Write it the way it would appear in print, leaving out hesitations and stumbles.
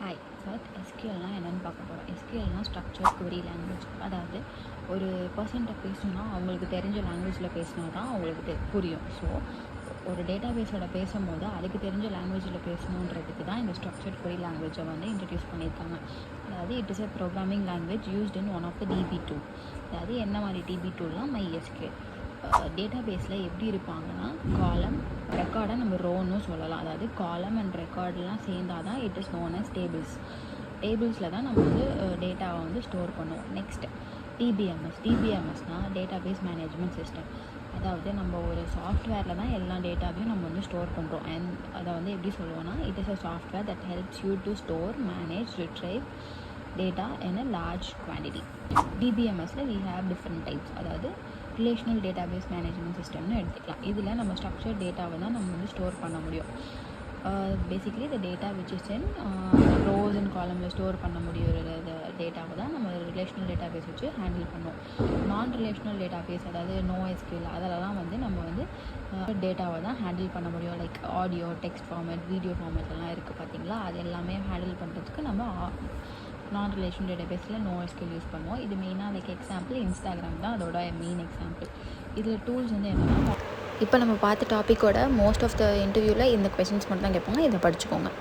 Hi sir, எஸ்கியூஎல்னால் என்னென்னு பார்க்க போகிறோம். எஸ்கியூஎல்னால் ஸ்ட்ரக்சர்ட் query லாங்குவேஜ். அதாவது ஒரு பர்சன்ட்ட பேசணுன்னா அவங்களுக்கு தெரிஞ்ச லாங்குவேஜில் பேசினா தான் அவங்களுக்கு புரியும். ஸோ ஒரு டேட்டாபேஸோட பேசும்போது அதுக்கு தெரிஞ்ச லாங்குவேஜில் பேசணுன்றதுக்கு தான் இந்த ஸ்ட்ரக்சர்ட் query லாங்குவேஜை வந்து இன்ட்ரடியூஸ் பண்ணியிருக்காங்க. அதாவது it is a programming language used in one of the DB tool. அதாவது என்ன மாதிரி டிபி டூல்னால் MySQL. டேட்டாபேஸில் எப்படி இருப்பாங்கன்னா காலம் ரெக்கார்டை நம்ம ரோன்னு சொல்லலாம். அதாவது காலம் அண்ட் ரெக்கார்டெலாம் சேர்ந்தால் தான் இட் இஸ் நோன் அஸ் டேபிள்ஸில் தான் நம்ம வந்து டேட்டாவை வந்து ஸ்டோர் பண்ணுவோம். நெக்ஸ்ட் டிபிஎம்எஸ்னால் டேட்டாபேஸ் மேனேஜ்மெண்ட் சிஸ்டம். அதாவது நம்ம ஒரு சாஃப்ட்வேரில் தான் எல்லா டேட்டாவையும் நம்ம வந்து ஸ்டோர் பண்ணுறோம். அண்ட் அதை வந்து எப்படி சொல்லுவோன்னா it is a software that helps you to store, manage, retrieve data in a large quantity. டிபிஎம்எஸில் வி ஹேவ் டிஃப்ரெண்ட் டைப்ஸ். அதாவது ரிலேஷனல் டேட்டாபேஸ் மேனேஜ்மெண்ட் சிஸ்டம்னு எடுத்துக்கலாம். இதில் நம்ம ஸ்ட்ரக்சர் டேட்டாவை தான் நம்ம வந்து ஸ்டோர் பண்ண முடியும். Basically the data which is in rows and காலமில் ஸ்டோர் பண்ண முடியுற டேட்டாவை தான் நம்ம ரிலேஷனல் டேட்டாபேஸ் வச்சு ஹேண்டில் பண்ணுவோம். நான் ரிலேஷனல் டேட்டாபேஸ், அதாவது NoSQL, அதெல்லாம் வந்து நம்ம வந்து டேட்டாவை தான் ஹேண்டில் பண்ண முடியும். Like audio, text format, video format எல்லாம் இருக்குது பார்த்தீங்களா, அது எல்லாமே ஹேண்டில் பண்ணுறதுக்கு நம்ம நான் ரிலேஷன் டேட்டாபேஸில் NoSQL யூஸ் பண்ணுவோம். இது மெயினாக லைக் எக்ஸாம்பிள் இன்ஸ்டாகிராம் தான் அதோட மெயின் எக்ஸாம்பிள். இதில் டூல்ஸ் வந்து என்னென்னா, இப்போ நம்ம பார்த்த டாப்பிக்கோட மோஸ்ட் ஆஃப் த இன்டர்வியூவில் இந்த கொஷின்ஸ் மட்டும் தான் கேட்பாங்க. இதை படிச்சுக்கோங்க.